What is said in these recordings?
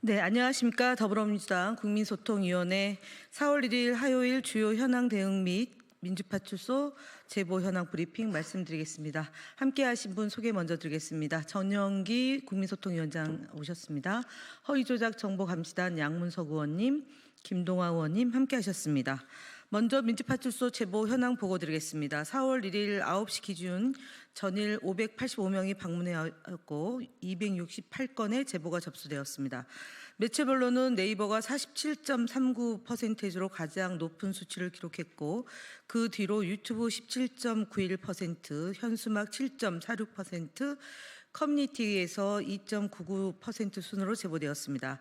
네, 안녕하십니까. 더불어민주당 국민소통위원회 4월 1일 화요일 주요 현황 대응 및 민주파출소 제보 현황 브리핑 말씀드리겠습니다. 함께 하신 분 소개 먼저 드리겠습니다. 전영기 국민소통위원장 오셨습니다. 허위조작 정보감시단 양문석 의원님, 김동화 의원님 함께 하셨습니다. 먼저 민주파출소 제보 현황 보고 드리겠습니다. 4월 1일 9시 기준 전일 585명이 방문해왔고 268건의 제보가 접수되었습니다. 매체별로는 네이버가 47.39%로 가장 높은 수치를 기록했고 그 뒤로 유튜브 17.91%, 현수막 7.46%, 커뮤니티에서 2.99% 순으로 제보되었습니다.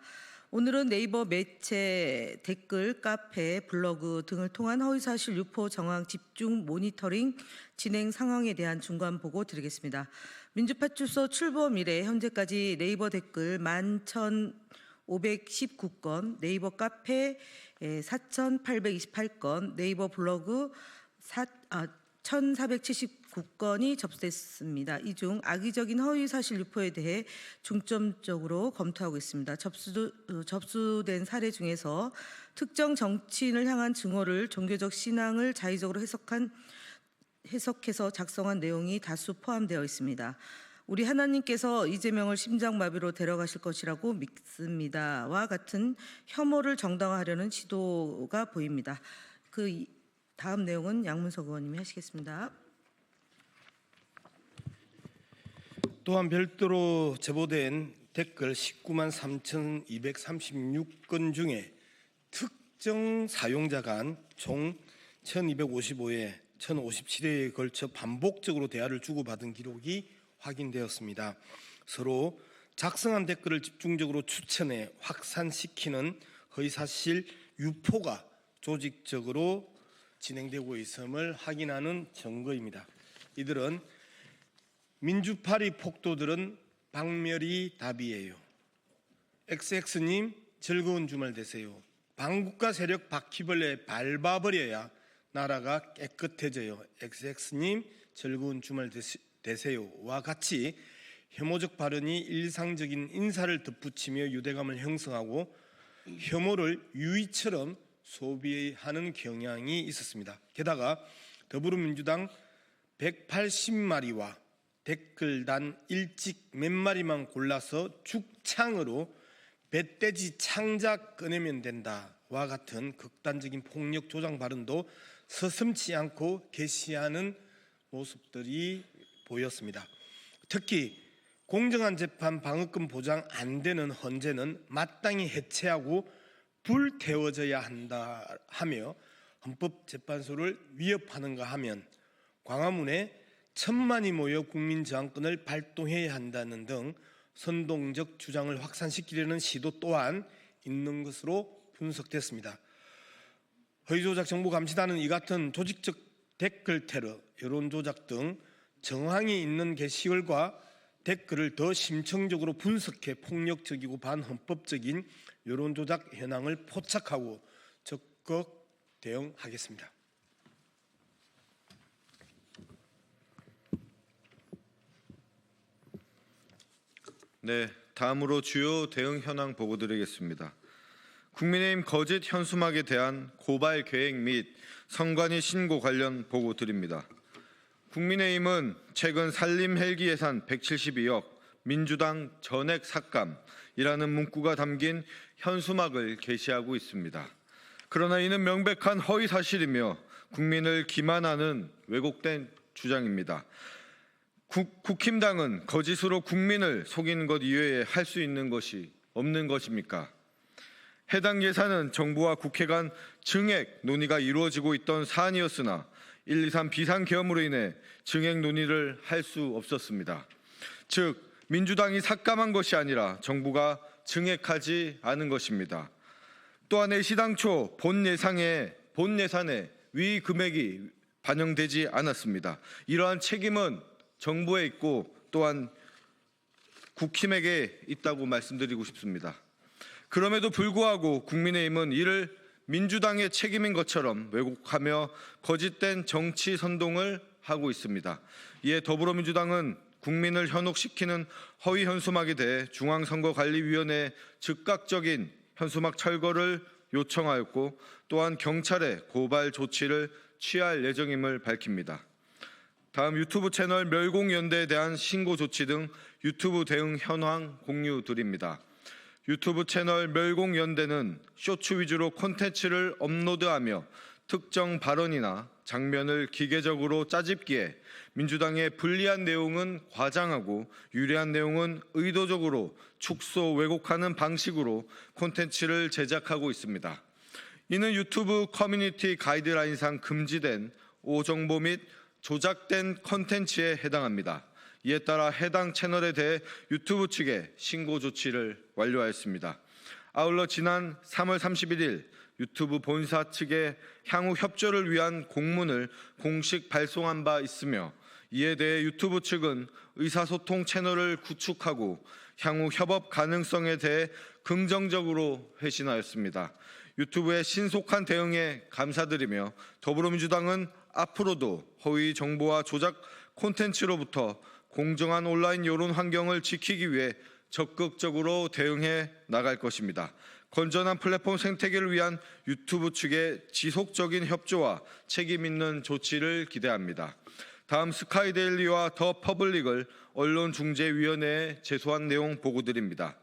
오늘은 네이버 매체, 댓글, 카페, 블로그 등을 통한 허위사실 유포 정황 집중 모니터링 진행 상황에 대한 중간 보고 드리겠습니다. 민주파출소 출범 이래 현재까지 네이버 댓글 11,519건, 네이버 카페 4,828건, 네이버 블로그 1,479건이 접수됐습니다. 이 중 악의적인 허위사실 유포에 대해 중점적으로 검토하고 있습니다. 접수된 사례 중에서 특정 정치인을 향한 증오를 종교적 신앙을 자의적으로 해석해서 작성한 내용이 다수 포함되어 있습니다. 우리 하나님께서 이재명을 심장마비로 데려가실 것이라고 믿습니다와 같은 혐오를 정당화하려는 시도가 보입니다. 그 다음 내용은 양문석 의원님이 하시겠습니다. 또한 별도로 제보된 댓글 19만 3,236건 중에 특정 사용자 간 총 1,255회, 1,057회에 걸쳐 반복적으로 대화를 주고받은 기록이 확인되었습니다. 서로 작성한 댓글을 집중적으로 추천해 확산시키는 허위사실 유포가 조직적으로 진행되고 있음을 확인하는 증거입니다. 이들은 민주파리 폭도들은 박멸이 답이에요. XX님 즐거운 주말 되세요. 반국가 세력 바퀴벌레 밟아버려야 나라가 깨끗해져요. XX님 즐거운 주말 되세요와 같이 혐오적 발언이 일상적인 인사를 덧붙이며 유대감을 형성하고 혐오를 유의처럼 소비하는 경향이 있었습니다. 게다가 더불어민주당 180마리와 댓글단 일찍 몇 마리만 골라서 죽창으로 뱃돼지 창작 꺼내면 된다와 같은 극단적인 폭력 조장 발언도 서슴지 않고 게시하는 모습들이 보였습니다. 특히 공정한 재판 방어권 보장 안 되는 헌재는 마땅히 해체하고 불태워져야 한다 하며 헌법재판소를 위협하는가 하면 광화문에 1,000만이 모여 국민저항권을 발동해야 한다는 등 선동적 주장을 확산시키려는 시도 또한 있는 것으로 분석됐습니다. 허위조작 정보감시단은 이 같은 조직적 댓글 테러, 여론조작 등 정황이 있는 게시글과 댓글을 더 심층적으로 분석해 폭력적이고 반헌법적인 여론조작 현황을 포착하고 적극 대응하겠습니다. 네, 다음으로 주요 대응 현황 보고 드리겠습니다. 국민의힘 거짓 현수막에 대한 고발 계획 및 선관위 신고 관련 보고 드립니다. 국민의힘은 최근 산림 헬기 예산 172억, 민주당 전액 삭감이라는 문구가 담긴 현수막을 게시하고 있습니다. 그러나 이는 명백한 허위 사실이며 국민을 기만하는 왜곡된 주장입니다. 국힘당은 거짓으로 국민을 속이는 것 이외에 할 수 있는 것이 없는 것입니까? 해당 예산은 정부와 국회 간 증액 논의가 이루어지고 있던 사안이었으나 123 비상계엄으로 인해 증액 논의를 할 수 없었습니다. 즉 민주당이 삭감한 것이 아니라 정부가 증액하지 않은 것입니다. 또한 시당초 본 예산에 위 금액이 반영되지 않았습니다. 이러한 책임은 정부에 있고 또한 국힘에게 있다고 말씀드리고 싶습니다. 그럼에도 불구하고 국민의힘은 이를 민주당의 책임인 것처럼 왜곡하며 거짓된 정치 선동을 하고 있습니다. 이에 더불어민주당은 국민을 현혹시키는 허위 현수막에 대해 중앙선거관리위원회에 즉각적인 현수막 철거를 요청하였고 또한 경찰에 고발 조치를 취할 예정임을 밝힙니다. 다음 유튜브 채널 멸공연대에 대한 신고 조치 등 유튜브 대응 현황 공유드립니다. 유튜브 채널 멸공연대는 쇼츠 위주로 콘텐츠를 업로드하며 특정 발언이나 장면을 기계적으로 짜집기에 민주당의 불리한 내용은 과장하고 유리한 내용은 의도적으로 축소 왜곡하는 방식으로 콘텐츠를 제작하고 있습니다. 이는 유튜브 커뮤니티 가이드라인상 금지된 오정보 및 조작된 콘텐츠에 해당합니다. 이에 따라 해당 채널에 대해 유튜브 측에 신고 조치를 완료하였습니다. 아울러 지난 3월 31일 유튜브 본사 측에 향후 협조를 위한 공문을 공식 발송한 바 있으며 이에 대해 유튜브 측은 의사소통 채널을 구축하고 향후 협업 가능성에 대해 긍정적으로 회신하였습니다. 유튜브의 신속한 대응에 감사드리며 더불어민주당은 앞으로도 허위 정보와 조작 콘텐츠로부터 공정한 온라인 여론 환경을 지키기 위해 적극적으로 대응해 나갈 것입니다. 건전한 플랫폼 생태계를 위한 유튜브 측의 지속적인 협조와 책임 있는 조치를 기대합니다. 다음 스카이데일리와 더 퍼블릭을 언론중재위원회에 제소한 내용 보고드립니다.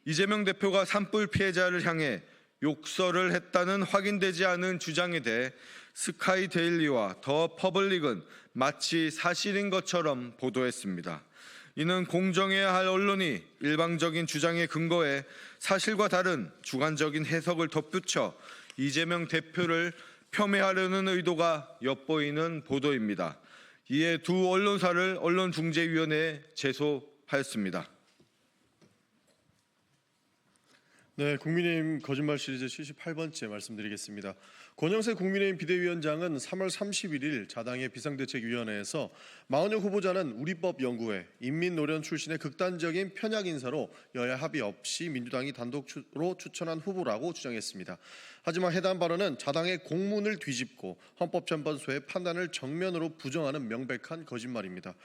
이재명 대표가 산불 피해자를 향해 욕설을 했다는 확인되지 않은 주장에 대해 스카이데일리와 더 퍼블릭은 마치 사실인 것처럼 보도했습니다. 이는 공정해야 할 언론이 일방적인 주장에 근거해 사실과 다른 주관적인 해석을 덧붙여 이재명 대표를 폄훼하려는 의도가 엿보이는 보도입니다. 이에 두 언론사를 언론중재위원회에 제소하였습니다. 네, 국민의힘 거짓말 시리즈 78번째 말씀드리겠습니다. 권영세 국민의힘 비대위원장은 3월 31일 자당의 비상대책위원회에서 마은혁 후보자는 우리법 연구회, 인민노련 출신의 극단적인 편약 인사로 여야 합의 없이 민주당이 단독으로 추천한 후보라고 주장했습니다. 하지만 해당 발언은 자당의 공문을 뒤집고 헌법재판소의 판단을 정면으로 부정하는 명백한 거짓말입니다.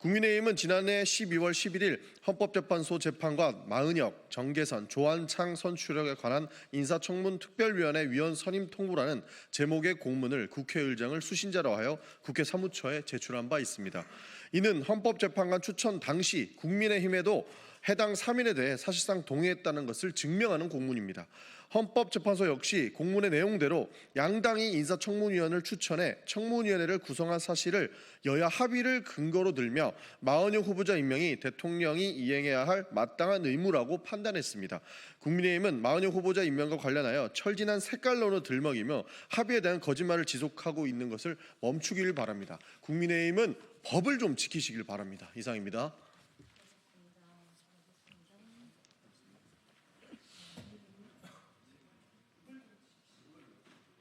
국민의힘은 지난해 12월 11일 헌법재판소 재판관 마은혁, 정계선, 조한창 선출에 관한 인사청문 특별위원회 위원 선임 통보라는 제목의 공문을 국회의장을 수신자로 하여 국회 사무처에 제출한 바 있습니다. 이는 헌법재판관 추천 당시 국민의힘에도 해당 3인에 대해 사실상 동의했다는 것을 증명하는 공문입니다. 헌법재판소 역시 공문의 내용대로 양당이 인사청문위원을 추천해 청문위원회를 구성한 사실을 여야 합의를 근거로 들며 마은혁 후보자 임명이 대통령이 이행해야 할 마땅한 의무라고 판단했습니다. 국민의힘은 마은혁 후보자 임명과 관련하여 철진한 색깔론을 들먹이며 합의에 대한 거짓말을 지속하고 있는 것을 멈추기를 바랍니다. 국민의힘은 법을 좀 지키시길 바랍니다. 이상입니다.